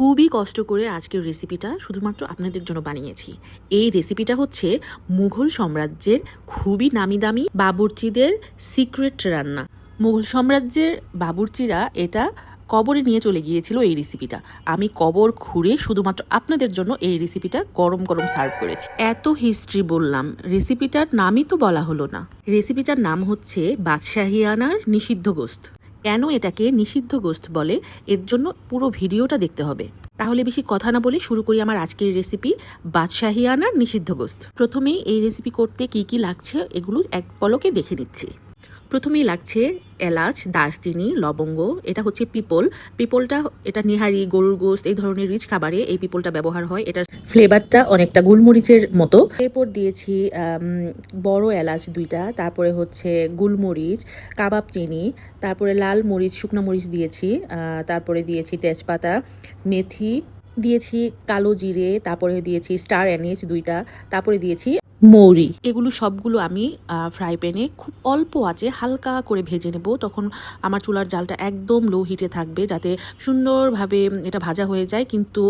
খুবই কষ্ট করে আজকের রেসিপিটা শুধুমাত্র আপনাদের জন্য বানিয়েছি। এই রেসিপিটা হচ্ছে মুঘল সাম্রাজ্যের খুবই নামি দামি বাবুর্চিদের সিক্রেট রান্না। মুঘল সাম্রাজ্যের বাবুর্চিরা এটা কবরে নিয়ে চলে গিয়েছিল এই রেসিপিটা। আমি কবর খুঁড়ে শুধুমাত্র আপনাদের জন্য এই রেসিপিটা গরম গরম সার্ভ করেছি। এত হিস্ট্রি বললাম, রেসিপিটার নামই তো বলা হলো না। রেসিপিটার নাম হচ্ছে বাদশাহিয়ানার নিষিদ্ধ গোস্ত। কেন এটাকে নিষিদ্ধ গোস্ত বলে, এর জন্য পুরো ভিডিওটা দেখতে হবে। তাহলে বেশি কথা না বলে শুরু করি আমার আজকের রেসিপি, বাদশাহিয়ানার নিষিদ্ধ গোস্ত। প্রথমেই এই রেসিপি করতে কি কি লাগছে এগুলো এক পলকে দেখে নিচ্ছি। প্রথমেই লাগছে এলাচ, দারচিনি, লবঙ্গ। এটা হচ্ছে পিপলটা এটা নিহারি, গরুর গোস্ত এই ধরনের রিচ খাবারে এই পিপলটা ব্যবহার হয়। এটার ফ্লেভারটা অনেকটা গোলমরিচের মতো। এরপর দিয়েছি বড় এলাচ 2টা, তারপরে হচ্ছে গোলমরিচ, কাবাব চিনি, তারপরে লাল মরিচ, শুকনো মরিচ দিয়েছি, তারপরে দিয়েছি তেজপাতা, মেথি দিয়েছি, কালো জিরে, তারপরে দিয়েছি স্টার অ্যানিস 2টা, তারপরে দিয়েছি মৌরি। এগুলো সবগুলো আমি ফ্রাই প্যানে খুব অল্প আঁচে হালকা করে ভেজে নেব। তখন আমার চুলার জালটা একদম লো হিটে থাকবে, যাতে সুন্দরভাবে এটা ভাজা হয়ে যায় কিন্তু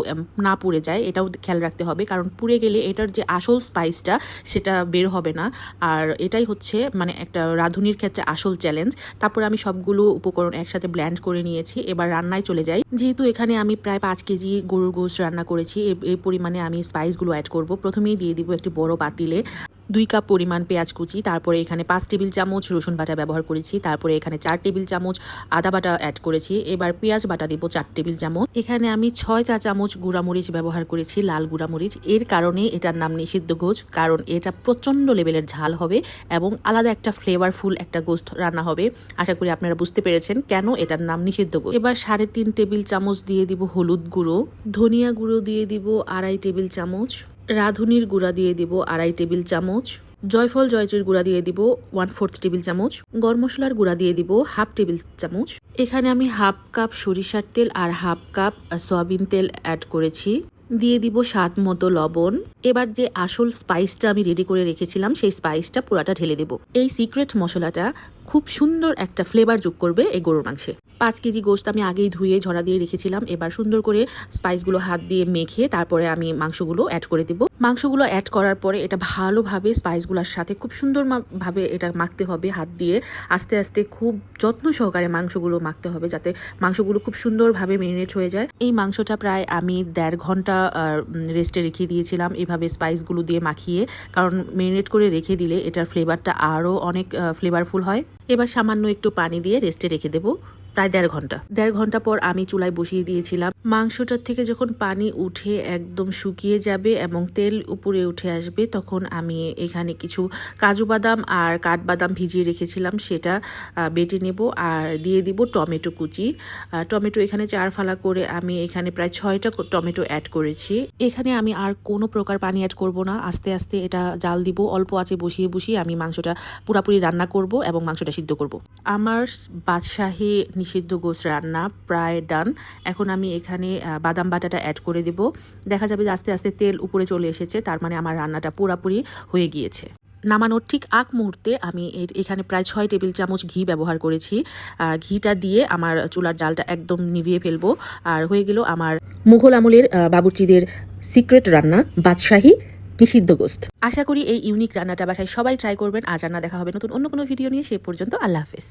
না পুড়ে যায়। এটাও খেয়াল রাখতে হবে, কারণ পুড়ে গেলে এটার যে আসল স্পাইসটা সেটা বের হবে না। আর এটাই হচ্ছে মানে একটা রাঁধুনির ক্ষেত্রে আসল চ্যালেঞ্জ। তারপর আমি সবগুলো উপকরণ একসাথে ব্লেন্ড করে নিয়েছি। এবার রান্নায় চলে যাই। যেহেতু এখানে আমি প্রায় 5 কেজি গরুর গোশত রান্না করেছি, এই পরিমাণে আমি স্পাইসগুলো অ্যাড করব। প্রথমেই দিয়ে দিব একটি বড় পাতিলে 2 কাপ পরিমাণ পেঁয়াজ কুচি, তারপরে এখানে 5 টেবিল চামচ রসুন বাটা ব্যবহার করেছি, তারপরে এখানে 4 টেবিল চামচ আদা বাটা অ্যাড করেছি। এবার পেঁয়াজ বাটা দিব 4 টেবিল চামচ। এখানে আমি 6 চা চামচ গুঁড়ামরিচ ব্যবহার করেছি, লাল গুঁড়ামরিচ। এর কারণে এটার নাম নিষিদ্ধ গোস্ত, কারণ এটা প্রচণ্ড লেভেলের ঝাল হবে এবং আলাদা একটা ফ্লেভারফুল একটা গোস্ত রান্না হবে। আশা করি আপনারা বুঝতে পেরেছেন কেন এটার নাম নিষিদ্ধ গোস্ত। এবার 3.5 টেবিল চামচ দিয়ে দিব হলুদ গুঁড়ো, ধনিয়া গুঁড়ো দিয়ে দিব 2.5 টেবিল চামচ, রাঁধুনির গুঁড়া দিয়ে দিব 2.5 টেবিল চামচ, জয়ফল জয়ত্রীর গুঁড়া দিয়ে দিব 1/4 টেবিল চামচ, গরম মশলার গুঁড়া দিয়ে দিব 1/2 টেবিল চামচ। এখানে আমি 1/2 কাপ সরিষার তেল আর 1/2 কাপ সয়াবিন তেল অ্যাড করেছি। দিয়ে দিব স্বাদ মতো লবণ। এবার যে আসল স্পাইসটা আমি রেডি করে রেখেছিলাম সেই স্পাইসটা পুরাটা ঢেলে দেব। এই সিক্রেট মশলাটা খুব সুন্দর একটা ফ্লেভার যোগ করবে এই গরুর মাংসে। 5 কেজি গোস্ত আমি আগেই ধুয়ে ঝরা দিয়ে রেখেছিলাম। এবার সুন্দর করে স্পাইসগুলো হাত দিয়ে মেখে তারপরে আমি মাংসগুলো অ্যাড করে দেব। মাংসগুলো অ্যাড করার পরে এটা ভালোভাবে স্পাইসগুলোর সাথে খুব সুন্দরভাবে এটা মাখতে হবে। হাত দিয়ে আস্তে আস্তে খুব যত্ন সহকারে মাংসগুলো মাখতে হবে, যাতে মাংসগুলো খুব সুন্দরভাবে মেরিনেট হয়ে যায়। এই মাংসটা প্রায় আমি 1.5 ঘন্টা রেস্টে রেখে দিয়েছিলাম এভাবে স্পাইসগুলো দিয়ে মাখিয়ে, কারণ মেরিনেট করে রেখে দিলে এটার ফ্লেভারটা আরও অনেক ফ্লেভারফুল হয়। এবার সামান্য একটু পানি দিয়ে রেস্টে রেখে দেবো প্রায় 1.5 ঘন্টা পর আমি চুলায় বসিয়ে দিয়েছিলাম। মাংসটার থেকে যখন পানি উঠে একদম শুকিয়ে যাবে এবং তেল উপরে উঠে আসবে, তখন আমি এখানে কিছু কাজু বাদাম আর কাঠবাদাম ভিজিয়ে রেখেছিলাম, সেটা বেটে নেব। আর দিয়ে দিব টমেটো কুচি। টমেটো এখানে 4 ফালা করে আমি এখানে প্রায় 6টা টমেটো অ্যাড করেছি। এখানে আমি আর কোনো প্রকার পানি অ্যাড করব না, আস্তে আস্তে এটা জাল দিব। অল্প আঁচে বসিয়ে বসিয়ে আমি মাংসটা পুরাপুরি রান্না করব এবং মাংসটা সিদ্ধ করব। আমার বাদশাহী নিষিদ্ধ গোস্ত রান্না প্রায় ডান। এখন আমি এখানে বাদাম বাটাটা অ্যাড করে দেব। দেখা যাবে যে আস্তে আস্তে তেল উপরে চলে এসেছে, তার মানে আমার রান্নাটা পুরোপুরি হয়ে গিয়েছে। নামানোর ঠিক আগ মুহূর্তে আমি এখানে প্রায় 6 টেবিল চামচ ঘি ব্যবহার করেছি। ঘিটা দিয়ে আমার চুলার জালটা একদম নিভিয়ে ফেলবো। আর হয়ে গেল আমার মুঘল আমলের বাবুর্চিদের সিক্রেট রান্না বাদশাহী নিষিদ্ধ গোস্ত। আশা করি এই ইউনিক রান্নাটা বাসায় সবাই ট্রাই করবেন। আজ রান্না দেখা হবে নতুন অন্য কোনো ভিডিও নিয়ে। সে পর্যন্ত আল্লাহ হাফেজ।